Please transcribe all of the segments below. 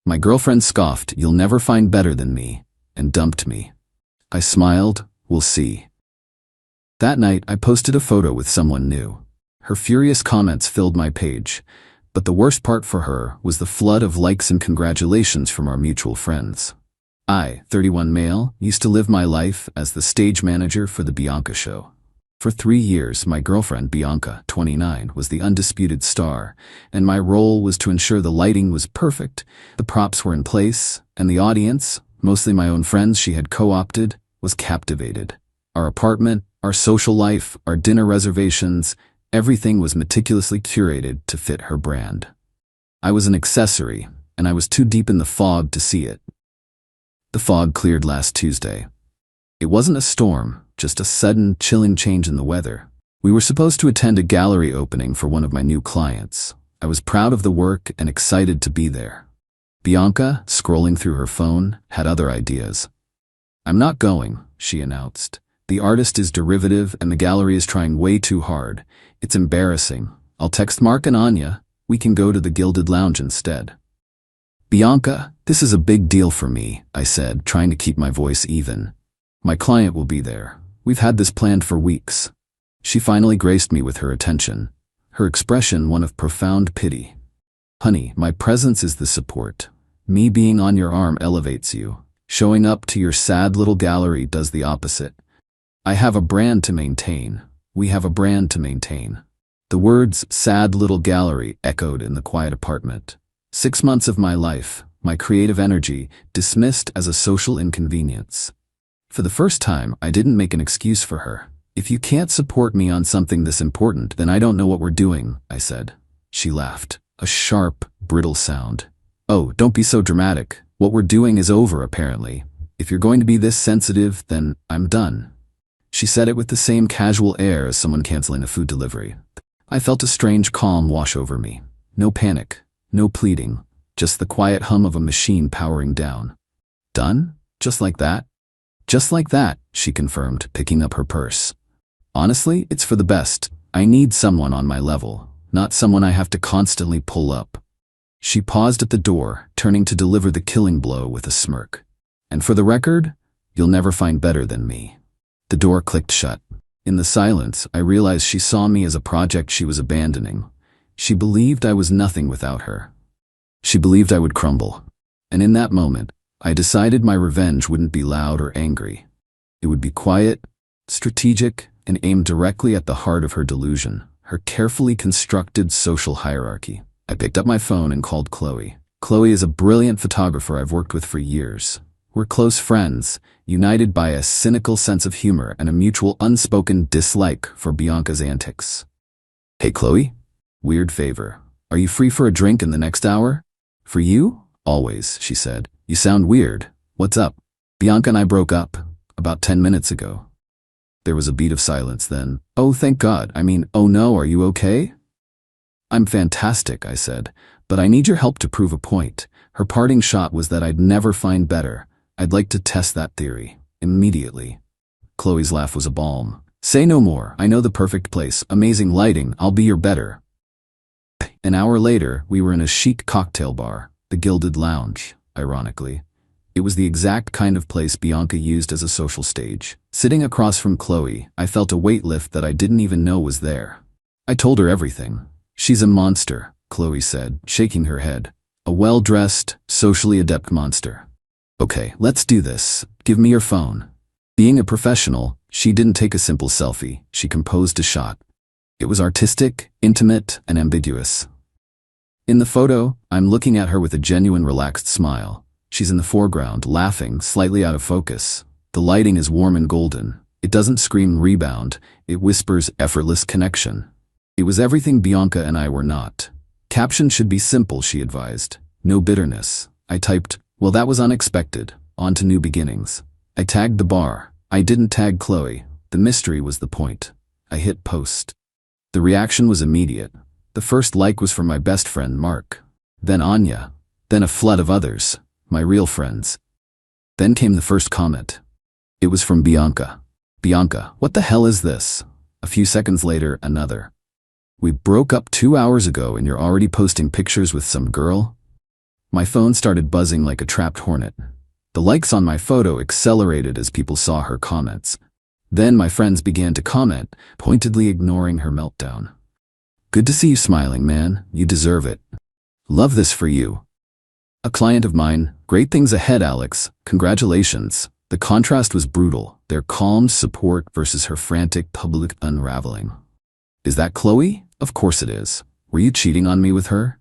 My girlfriend scoffed, "You'll never find better than me," and dumped me. I smiled, "We'll see." That night, I posted a photo with someone new. Her furious comments filled my page, but the worst part for her was the flood of likes and congratulations from our mutual friends. I, 31 male, used to live my life as the stage manager for the Bianca show. For 3 years, my girlfriend, Bianca, 29, was the undisputed star, and my role was to ensure the lighting was perfect, the props were in place, and the audience, mostly my own friends she had co-opted, was captivated. Our apartment, our social life, our dinner reservations, everything was meticulously curated to fit her brand. I was an accessory, and I was too deep in the fog to see it. The fog cleared last Tuesday. It wasn't a storm, just a sudden, chilling change in the weather. We were supposed to attend a gallery opening for one of my new clients. I was proud of the work and excited to be there. Bianca, scrolling through her phone, had other ideas. "I'm not going," she announced. "The artist is derivative and the gallery is trying way too hard. It's embarrassing. I'll text Mark and Anya. We can go to the Gilded Lounge instead." "Bianca, this is a big deal for me," I said, trying to keep my voice even. "My client will be there. We've had this planned for weeks." She finally graced me with her attention, her expression one of profound pity. "Honey, my presence is the support. Me being on your arm elevates you. Showing up to your sad little gallery does the opposite. I have a brand to maintain. We have a brand to maintain." The words "sad little gallery" echoed in the quiet apartment. 6 months of my life, my creative energy, dismissed as a social inconvenience. For the first time, I didn't make an excuse for her. "If you can't support me on something this important, then I don't know what we're doing," I said. She laughed, a sharp, brittle sound. "Oh, don't be so dramatic. What we're doing is over, apparently. If you're going to be this sensitive, then I'm done." She said it with the same casual air as someone canceling a food delivery. I felt a strange calm wash over me. No panic, no pleading, just the quiet hum of a machine powering down. "Done? Just like that?" "Just like that," she confirmed, picking up her purse. "Honestly, it's for the best. I need someone on my level, not someone I have to constantly pull up." She paused at the door, turning to deliver the killing blow with a smirk. "And for the record, you'll never find better than me." The door clicked shut. In the silence, I realized she saw me as a project she was abandoning. She believed I was nothing without her. She believed I would crumble. And in that moment, I decided my revenge wouldn't be loud or angry. It would be quiet, strategic, and aimed directly at the heart of her delusion, her carefully constructed social hierarchy. I picked up my phone and called Chloe. Chloe is a brilliant photographer I've worked with for years. We're close friends, united by a cynical sense of humor and a mutual unspoken dislike for Bianca's antics. "Hey Chloe? Weird favor. Are you free for a drink in the next hour?" "For you? Always," she said. "You sound weird. What's up?" "Bianca and I broke up about 10 minutes ago." There was a beat of silence, then, "Oh, thank God. Oh no, are you okay?" "I'm fantastic," I said, "but I need your help to prove a point." Her parting shot was that I'd never find better. I'd like to test that theory. Immediately. Chloe's laugh was a balm. "Say no more. I know the perfect place. Amazing lighting. I'll be your better." An hour later, we were in a chic cocktail bar, the Gilded Lounge, ironically. It was the exact kind of place Bianca used as a social stage. Sitting across from Chloe, I felt a weight lift that I didn't even know was there. I told her everything. "She's a monster," Chloe said, shaking her head. "A well-dressed, socially adept monster." "Okay, let's do this. Give me your phone." Being a professional, she didn't take a simple selfie. She composed a shot. It was artistic, intimate, and ambiguous. In the photo, I'm looking at her with a genuine relaxed smile. She's in the foreground, laughing, slightly out of focus. The lighting is warm and golden. It doesn't scream rebound. It whispers effortless connection. It was everything Bianca and I were not. Caption should be simple, she advised. No bitterness. I typed, "Well, that was unexpected. On to new beginnings." I tagged the bar. I didn't tag Chloe. The mystery was the point. I hit post. The reaction was immediate. The first like was from my best friend, Mark. Then Anya. Then a flood of others, my real friends. Then came the first comment. It was from Bianca. "Bianca, what the hell is this?" A few seconds later, another. "We broke up 2 hours ago and you're already posting pictures with some girl?" My phone started buzzing like a trapped hornet. The likes on my photo accelerated as people saw her comments. Then my friends began to comment, pointedly ignoring her meltdown. Good to see you smiling, man. You deserve it. Love this for you. A client of mine, great things ahead, Alex. Congratulations. The contrast was brutal, their calm support versus her frantic public unraveling. Is that Chloe? Of course it is. Were you cheating on me with her?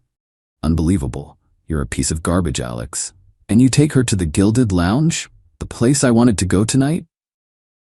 Unbelievable. You're a piece of garbage, Alex. And you take her to the Gilded Lounge? The place I wanted to go tonight?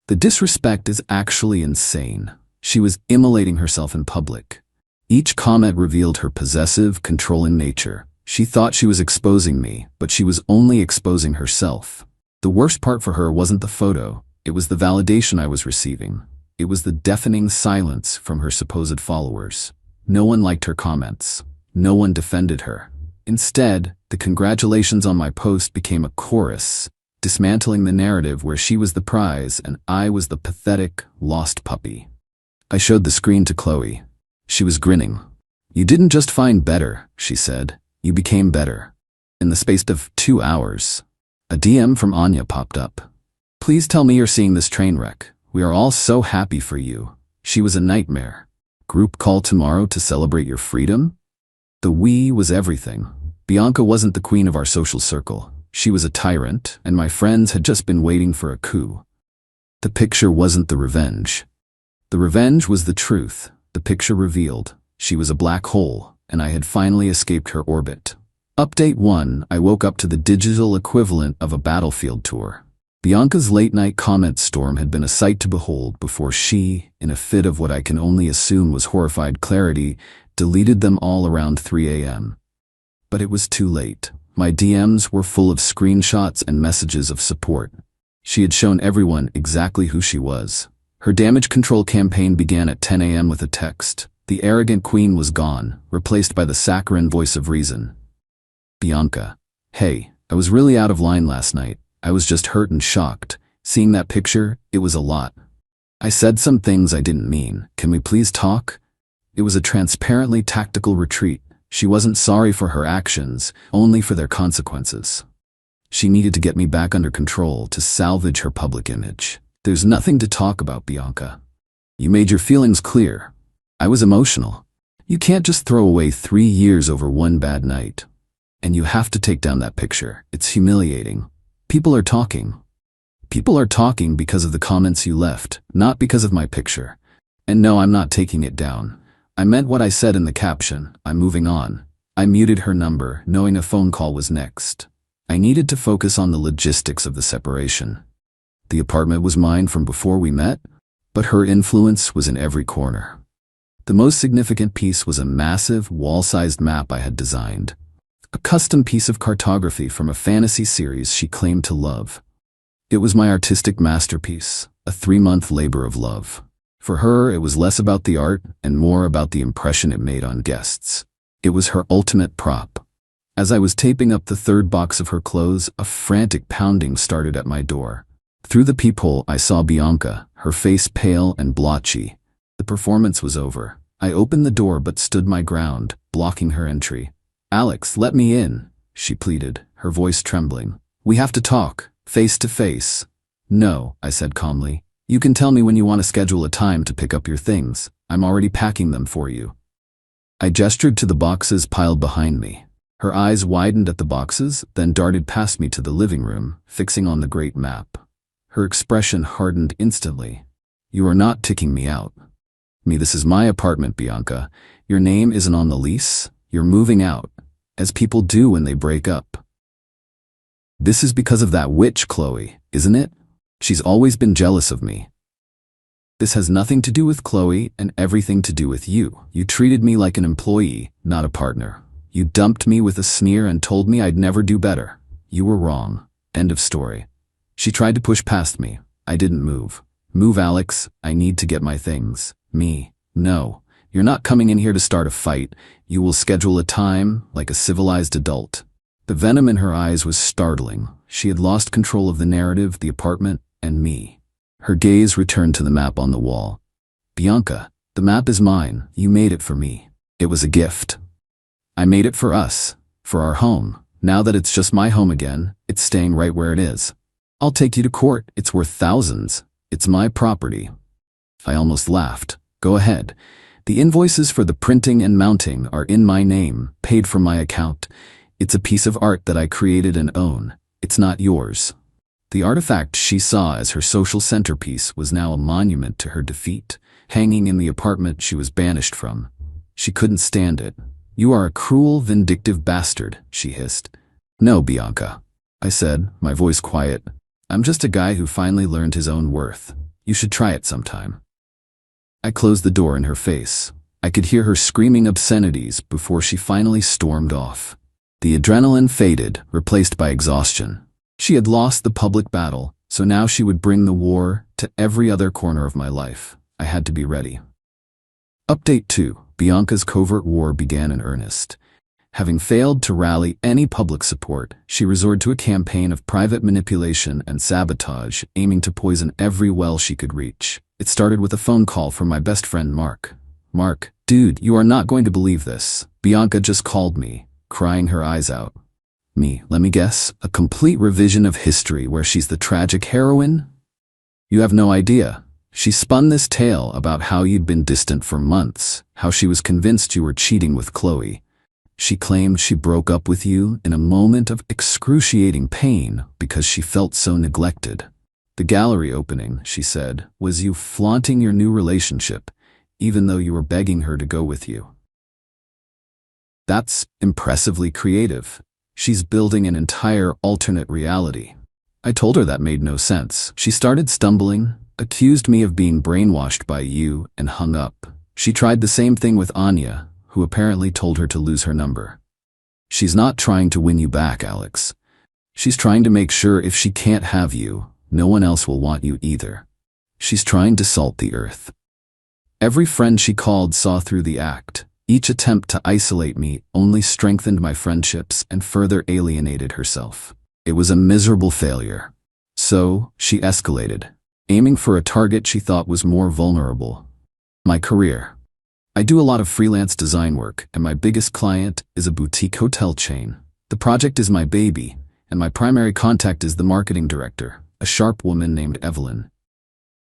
The disrespect is actually insane. She was immolating herself in public. Each comment revealed her possessive, controlling nature. She thought she was exposing me, but she was only exposing herself. The worst part for her wasn't the photo. It was the validation I was receiving. It was the deafening silence from her supposed followers. No one liked her comments. No one defended her. Instead, the congratulations on my post became a chorus, dismantling the narrative where she was the prize and I was the pathetic, lost puppy. I showed the screen to Chloe. She was grinning. You didn't just find better, she said. You became better. In the space of 2 hours, a DM from Anya popped up. Please tell me you're seeing this train wreck. We are all so happy for you. She was a nightmare. Group call tomorrow to celebrate your freedom? The we was everything. Bianca wasn't the queen of our social circle. She was a tyrant, and my friends had just been waiting for a coup. The picture wasn't the revenge. The revenge was the truth. The picture revealed she was a black hole, and I had finally escaped her orbit. Update 1. I woke up to the digital equivalent of a battlefield tour. Bianca's late-night comment storm had been a sight to behold before she, in a fit of what I can only assume was horrified clarity, deleted them all around 3 a.m. But it was too late. My DMs were full of screenshots and messages of support. She had shown everyone exactly who she was. Her damage control campaign began at 10 a.m. with a text. The arrogant queen was gone, replaced by the saccharine voice of reason. Bianca. Hey, I was really out of line last night. I was just hurt and shocked. Seeing that picture, it was a lot. I said some things I didn't mean. Can we please talk? It was a transparently tactical retreat. She wasn't sorry for her actions, only for their consequences. She needed to get me back under control to salvage her public image. There's nothing to talk about, Bianca. You made your feelings clear. I was emotional. You can't just throw away 3 years over one bad night. And you have to take down that picture. It's humiliating. People are talking. People are talking because of the comments you left, not because of my picture. And no, I'm not taking it down. I meant what I said in the caption. I'm moving on. I muted her number, knowing a phone call was next. I needed to focus on the logistics of the separation. The apartment was mine from before we met, but her influence was in every corner. The most significant piece was a massive, wall-sized map I had designed. A custom piece of cartography from a fantasy series she claimed to love. It was my artistic masterpiece, a 3-month labor of love. For her, it was less about the art and more about the impression it made on guests. It was her ultimate prop. As I was taping up the 3rd box of her clothes, a frantic pounding started at my door. Through the peephole, I saw Bianca, her face pale and blotchy. The performance was over. I opened the door but stood my ground, blocking her entry. Alex, let me in, she pleaded, her voice trembling. We have to talk, face to face. No, I said calmly. You can tell me when you want to schedule a time to pick up your things. I'm already packing them for you. I gestured to the boxes piled behind me. Her eyes widened at the boxes, then darted past me to the living room, fixing on the great map. Her expression hardened instantly. You are not kicking me out. This is my apartment, Bianca. Your name isn't on the lease. You're moving out, as people do when they break up. This is because of that witch, Chloe, isn't it? She's always been jealous of me. This has nothing to do with Chloe and everything to do with you. You treated me like an employee, not a partner. You dumped me with a sneer and told me I'd never do better. You were wrong. End of story. She tried to push past me. I didn't move. Move, Alex. I need to get my things. Me. No. You're not coming in here to start a fight. You will schedule a time like a civilized adult. The venom in her eyes was startling. She had lost control of the narrative, the apartment, and me. Her gaze returned to the map on the wall. Bianca, the map is mine. You made it for me. It was a gift. I made it for us, for our home, Now that it's just my home again, it's staying right where it is. I'll take you to court. It's worth thousands. It's my property. I almost laughed. Go ahead. The invoices for the printing and mounting are in my name, paid from my account. It's a piece of art that I created and own. It's not yours. The artifact she saw as her social centerpiece was now a monument to her defeat, hanging in the apartment she was banished from. She couldn't stand it. You are a cruel, vindictive bastard, she hissed. No, Bianca, I said, my voice quiet. I'm just a guy who finally learned his own worth. You should try it sometime. I closed the door in her face. I could hear her screaming obscenities before she finally stormed off. The adrenaline faded, replaced by exhaustion. She had lost the public battle, so now she would bring the war to every other corner of my life. I had to be ready. Update 2. Bianca's covert war began in earnest. Having failed to rally any public support, she resorted to a campaign of private manipulation and sabotage, aiming to poison every well she could reach. It started with a phone call from my best friend Mark. Mark, dude, you are not going to believe this. Bianca just called me, crying her eyes out. Me, let me guess, a complete revision of history where she's the tragic heroine? You have no idea. She spun this tale about how you'd been distant for months, how she was convinced you were cheating with Chloe. She claimed she broke up with you in a moment of excruciating pain because she felt so neglected. The gallery opening, she said, was you flaunting your new relationship, even though you were begging her to go with you. That's impressively creative. She's building an entire alternate reality. I told her that made no sense. She started stumbling, accused me of being brainwashed by you, and hung up. She tried the same thing with Anya, who apparently told her to lose her number. She's not trying to win you back, Alex. She's trying to make sure if she can't have you, no one else will want you either. She's trying to salt the earth. Every friend she called saw through the act. Each attempt to isolate me only strengthened my friendships and further alienated herself. It was a miserable failure. So, she escalated, aiming for a target she thought was more vulnerable. My career. I do a lot of freelance design work, and my biggest client is a boutique hotel chain. The project is my baby, and my primary contact is the marketing director, a sharp woman named Evelyn.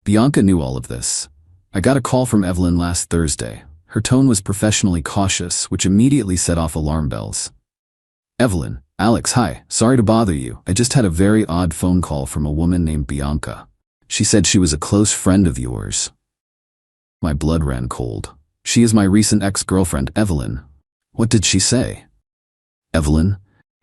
Bianca knew all of this. I got a call from Evelyn last Thursday. Her tone was professionally cautious, which immediately set off alarm bells. Evelyn, Alex, hi, sorry to bother you. I just had a very odd phone call from a woman named Bianca. She said she was a close friend of yours. My blood ran cold. She is my recent ex-girlfriend, Evelyn. What did she say? Evelyn?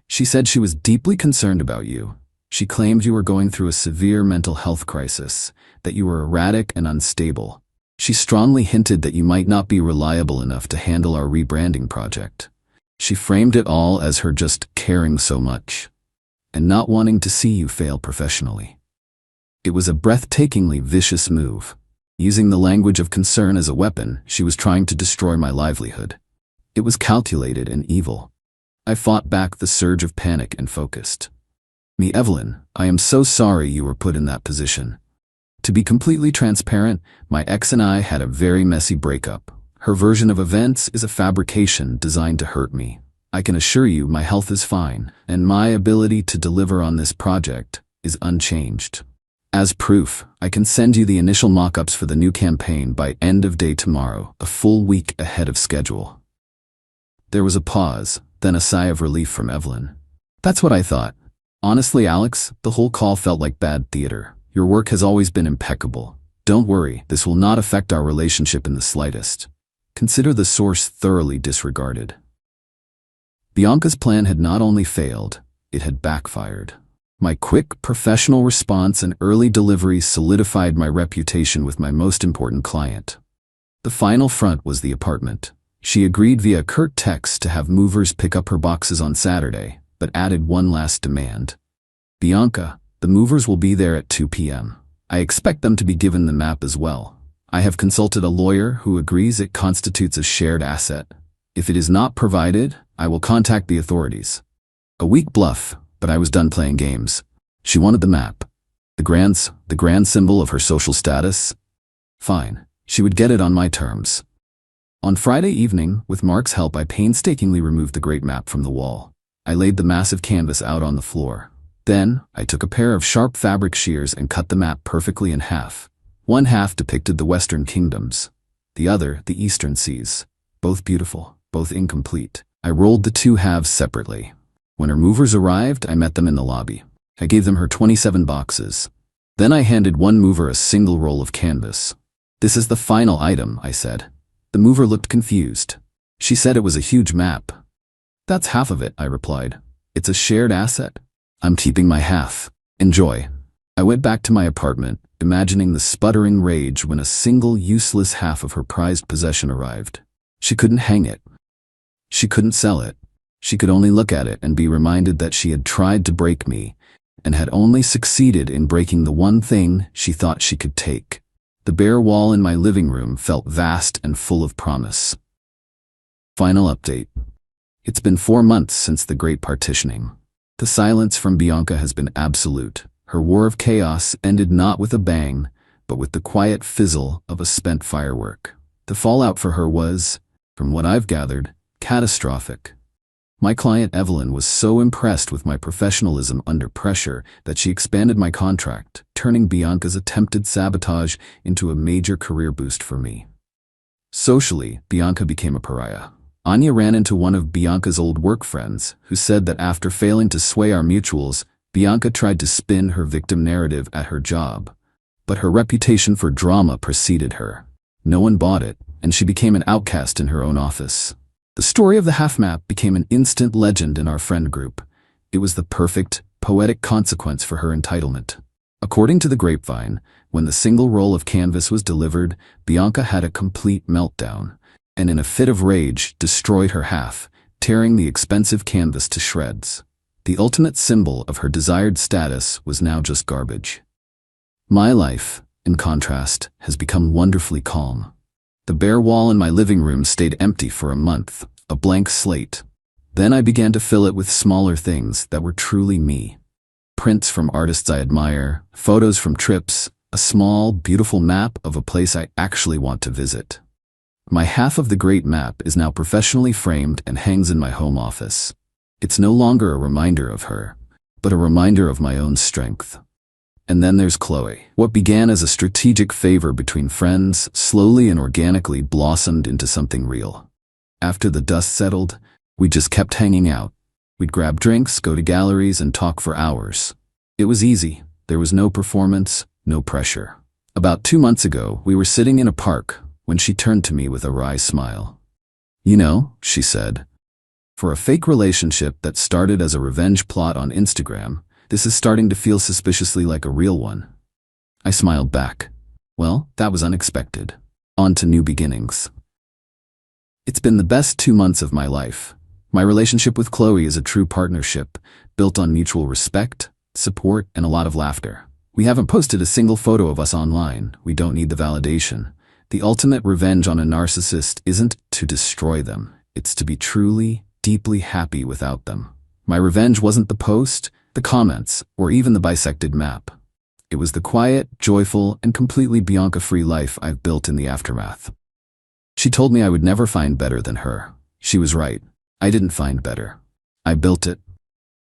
She said she was deeply concerned about you. She claimed you were going through a severe mental health crisis, that you were erratic and unstable. She strongly hinted that you might not be reliable enough to handle our rebranding project. She framed it all as her just caring so much, and not wanting to see you fail professionally. It was a breathtakingly vicious move. Using the language of concern as a weapon, she was trying to destroy my livelihood. It was calculated and evil. I fought back the surge of panic and focused. Me, Evelyn, I am so sorry you were put in that position. To be completely transparent, my ex and I had a very messy breakup. Her version of events is a fabrication designed to hurt me. I can assure you my health is fine, and my ability to deliver on this project is unchanged. As proof, I can send you the initial mock-ups for the new campaign by end of day tomorrow, a full week ahead of schedule. There was a pause, then a sigh of relief from Evelyn. That's what I thought. Honestly, Alex, the whole call felt like bad theater. Your work has always been impeccable. Don't worry, this will not affect our relationship in the slightest. Consider the source thoroughly disregarded. Bianca's plan had not only failed, it had backfired. My quick, professional response and early delivery solidified my reputation with my most important client. The final front was the apartment. She agreed via curt text to have movers pick up her boxes on Saturday, but added one last demand. Bianca, the movers will be there at 2 p.m. I expect them to be given the map as well. I have consulted a lawyer who agrees it constitutes a shared asset. If it is not provided, I will contact the authorities. A weak bluff, but I was done playing games. She wanted the map. The grand symbol of her social status. Fine, she would get it on my terms. On Friday evening, with Mark's help, I painstakingly removed the great map from the wall. I laid the massive canvas out on the floor. Then, I took a pair of sharp fabric shears and cut the map perfectly in half. One half depicted the Western kingdoms, the other the Eastern seas. Both beautiful, both incomplete. I rolled the two halves separately. When her movers arrived, I met them in the lobby. I gave them her 27 boxes. Then I handed one mover a single roll of canvas. "This is the final item," I said. The mover looked confused. She said it was a huge map. "That's half of it," I replied. "It's a shared asset. I'm keeping my half. Enjoy." I went back to my apartment, imagining the sputtering rage when a single useless half of her prized possession arrived. She couldn't hang it. She couldn't sell it. She could only look at it and be reminded that she had tried to break me, and had only succeeded in breaking the one thing she thought she could take. The bare wall in my living room felt vast and full of promise. Final update. It's been 4 months since the Great Partitioning. The silence from Bianca has been absolute. Her war of chaos ended not with a bang, but with the quiet fizzle of a spent firework. The fallout for her was, from what I've gathered, catastrophic. My client Evelyn was so impressed with my professionalism under pressure that she expanded my contract, turning Bianca's attempted sabotage into a major career boost for me. Socially, Bianca became a pariah. Anya ran into one of Bianca's old work friends, who said that after failing to sway our mutuals, Bianca tried to spin her victim narrative at her job. But her reputation for drama preceded her. No one bought it, and she became an outcast in her own office. The story of the half map became an instant legend in our friend group. It was the perfect, poetic consequence for her entitlement. According to the grapevine, when the single roll of canvas was delivered, Bianca had a complete meltdown, and in a fit of rage destroyed her half, tearing the expensive canvas to shreds. The ultimate symbol of her desired status was now just garbage. My life, in contrast, has become wonderfully calm. The bare wall in my living room stayed empty for a month, a blank slate. Then I began to fill it with smaller things that were truly me. Prints from artists I admire, photos from trips, a small, beautiful map of a place I actually want to visit. My half of the great map is now professionally framed and hangs in my home office. It's no longer a reminder of her, but a reminder of my own strength. And then there's Chloe. What began as a strategic favor between friends slowly and organically blossomed into something real. After the dust settled, we just kept hanging out. We'd grab drinks, go to galleries, and talk for hours. It was easy. There was no performance, no pressure. About 2 months ago, we were sitting in a park when she turned to me with a wry smile. "You know," she said, "for a fake relationship that started as a revenge plot on Instagram, this is starting to feel suspiciously like a real one." I smiled back. Well, that was unexpected. On to new beginnings. It's been the best 2 months of my life. My relationship with Chloe is a true partnership, built on mutual respect, support, and a lot of laughter. We haven't posted a single photo of us online. We don't need the validation. The ultimate revenge on a narcissist isn't to destroy them. It's to be truly, deeply happy without them. My revenge wasn't the post, the comments, or even the bisected map. It was the quiet, joyful, and completely Bianca-free life I've built in the aftermath. She told me I would never find better than her. She was right. I didn't find better. I built it.